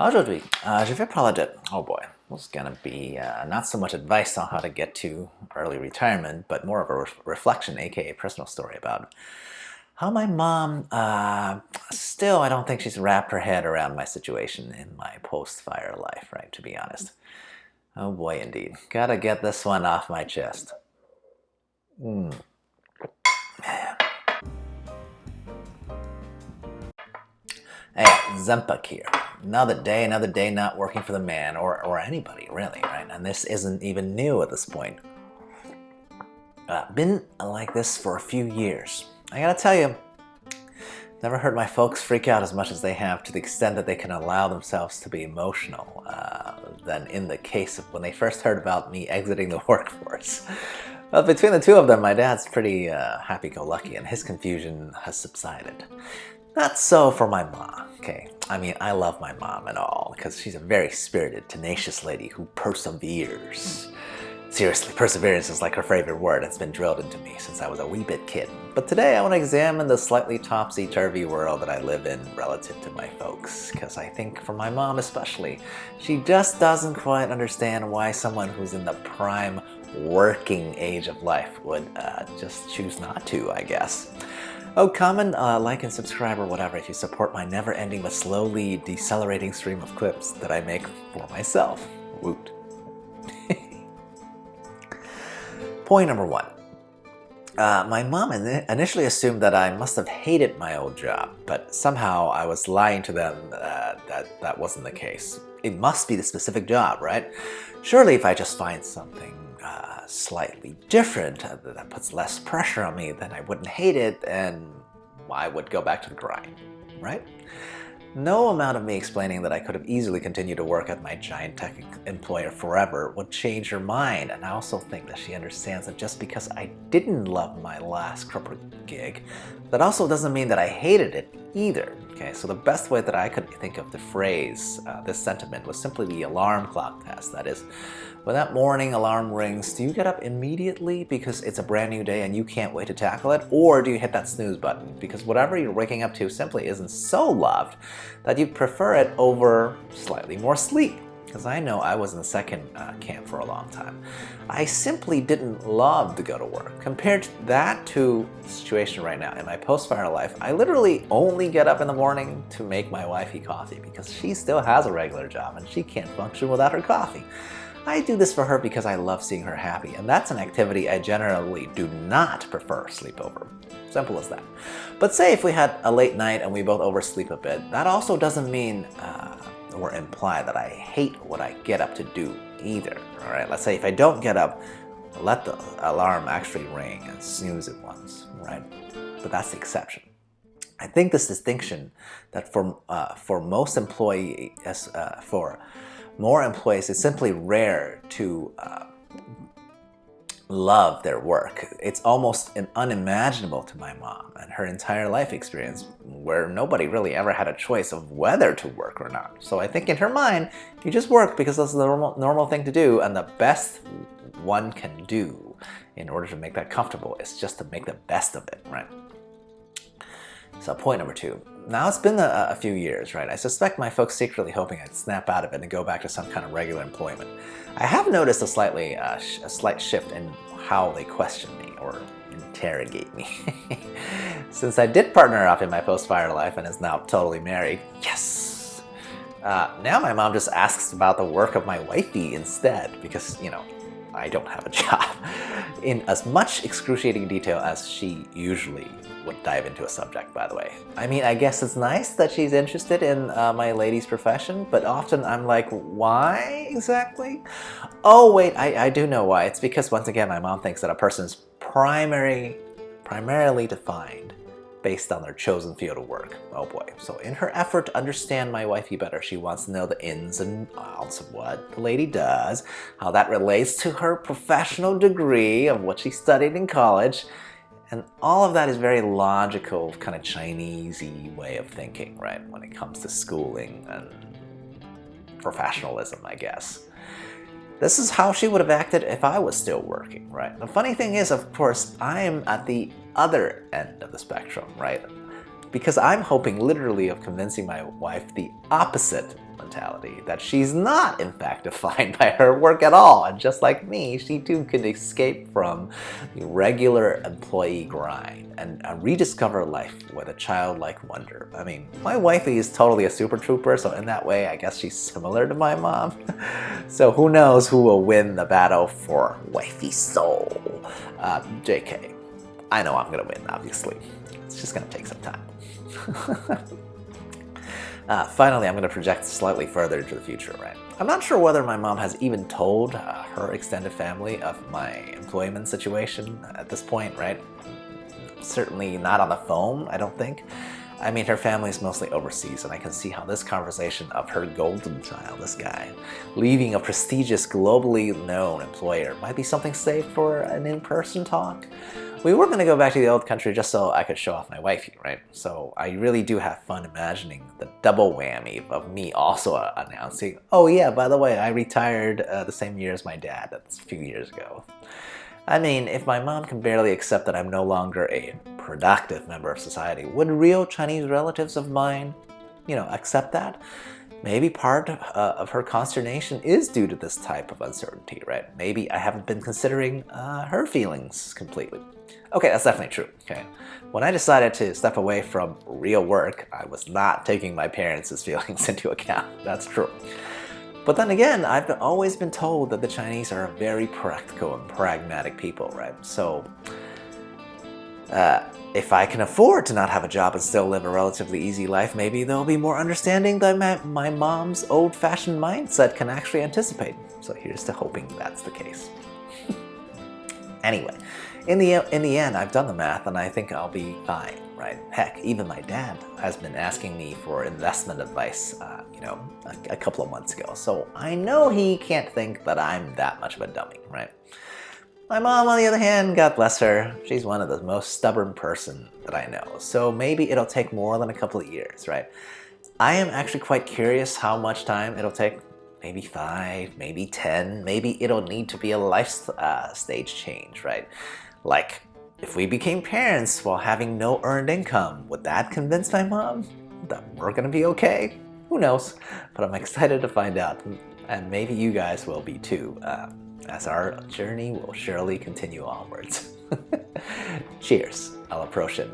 Aujourd'hui, je vais parler de, oh boy, it's gonna be not so much advice on how to get to early retirement, but more of a reflection, aka personal story about how my mom, still I don't think she's wrapped her head around my situation in my post-fire life, right, to be honest. Oh boy, indeed. Gotta get this one off my chest. Hey, Zempak here. Another day not working for the man, or anybody, really, right? And this isn't even new at this point. Been like this for a few years. I gotta tell you, never heard my folks freak out as much as they have to the extent that they can allow themselves to be emotional than in the case of when they first heard about me exiting the workforce. Well, between the two of them, my dad's pretty happy-go-lucky and his confusion has subsided. Not so for my mom, okay? I mean, I love my mom and all because she's a very spirited, tenacious lady who perseveres. Seriously, perseverance is like her favorite word. It's been drilled into me since I was a wee bit kid. But today I want to examine the slightly topsy-turvy world that I live in relative to my folks. Because I think for my mom especially, she just doesn't quite understand why someone who's in the prime working age of life would just choose not to, I guess. Oh, comment, like, and subscribe or whatever if you support my never-ending but slowly decelerating stream of clips that I make for myself. Woot. Point number one. My mom initially assumed that I must have hated my old job, but somehow I was lying to them that wasn't the case. It must be the specific job, right? Surely if I just find something slightly different that puts less pressure on me, then I wouldn't hate it and I would go back to the grind, right? No amount of me explaining that I could have easily continued to work at my giant tech employer forever would change her mind, and I also think that she understands that just because I didn't love my last corporate gig, that also doesn't mean that I hated it either. Okay, so the best way that I could think of to phrase this sentiment was simply the alarm clock test. That is, when that morning alarm rings, do you get up immediately because it's a brand new day and you can't wait to tackle it? Or do you hit that snooze button because whatever you're waking up to simply isn't so loved that you'd prefer it over slightly more sleep? Because I know I was in the second camp for a long time. I simply didn't love to go to work. Compared that to the situation right now in my post-fire life, I literally only get up in the morning to make my wifey coffee because she still has a regular job and she can't function without her coffee. I do this for her because I love seeing her happy, and that's an activity I generally do not prefer sleep over. Simple as that. But say if we had a late night and we both oversleep a bit, that also doesn't mean or imply that I hate what I get up to do either. All right, let's say if I don't get up, let the alarm actually ring and snooze it once, right? But that's the exception. I think this distinction that for most employees, for more employees, it's simply rare to love their work. It's almost unimaginable to my mom and her entire life experience where nobody really ever had a choice of whether to work or not. So I think in her mind, you just work because that's the normal thing to do, and the best one can do in order to make that comfortable is just to make the best of it, right? So point number two. Now it's been a few years, right? I suspect my folks secretly hoping I'd snap out of it and go back to some kind of regular employment. I have noticed a slight shift in how they question me or interrogate me. Since I did partner up in my post-fire life and is now totally married, yes! Now my mom just asks about the work of my wifey instead because, you know, I don't have a job in as much excruciating detail as she usually would dive into a subject, by the way. I mean, I guess it's nice that she's interested in my lady's profession, but often I'm like, why exactly? Oh wait, I do know why. It's because once again, my mom thinks that a person's primarily defined based on their chosen field of work. Oh boy. So in her effort to understand my wifey better, she wants to know the ins and outs of what the lady does, how that relates to her professional degree of what she studied in college, and all of that is very logical, kind of Chinese-y way of thinking, right? When it comes to schooling and professionalism, I guess. This is how she would have acted if I was still working, right? The funny thing is, of course, I am at the other end of the spectrum, right? Because I'm hoping literally of convincing my wife the opposite mentality, that she's not in fact defined by her work at all, and just like me, she too can escape from the regular employee grind and rediscover life with a childlike wonder. I mean, my wifey is totally a super trooper, so in that way I guess she's similar to my mom. So who knows who will win the battle for wifey soul. JK. I know I'm gonna win, obviously. It's just gonna take some time. Finally, I'm going to project slightly further into the future, right? I'm not sure whether my mom has even told her extended family of my employment situation at this point, right? Certainly not on the phone, I don't think. I mean, her family is mostly overseas, and I can see how this conversation of her golden child, this guy, leaving a prestigious, globally known employer might be something safe for an in-person talk. We were going to go back to the old country just so I could show off my wifey, right? So I really do have fun imagining the double whammy of me also announcing, oh yeah, by the way, I retired the same year as my dad. That's a few years ago. I mean, if my mom can barely accept that I'm no longer a productive member of society, would real Chinese relatives of mine, accept that? Maybe part of her consternation is due to this type of uncertainty, right? Maybe I haven't been considering her feelings completely. Okay, that's definitely true, okay? When I decided to step away from real work, I was not taking my parents' feelings into account. That's true. But then again, I've always been told that the Chinese are a very practical and pragmatic people, right? So, if I can afford to not have a job and still live a relatively easy life, maybe they'll be more understanding than my mom's old-fashioned mindset can actually anticipate. So here's to hoping that's the case. Anyway, in the end, I've done the math and I think I'll be fine, right? Heck, even my dad has been asking me for investment advice, a couple of months ago. So I know he can't think that I'm that much of a dummy, right? My mom, on the other hand, God bless her, she's one of the most stubborn person that I know. So maybe it'll take more than a couple of years, right? I am actually quite curious how much time it'll take. Maybe 5, maybe 10, maybe it'll need to be a life stage change, right? Like, if we became parents while having no earned income, would that convince my mom that we're gonna be okay? Who knows? But I'm excited to find out, and maybe you guys will be too, as our journey will surely continue onwards. Cheers, I'll approach it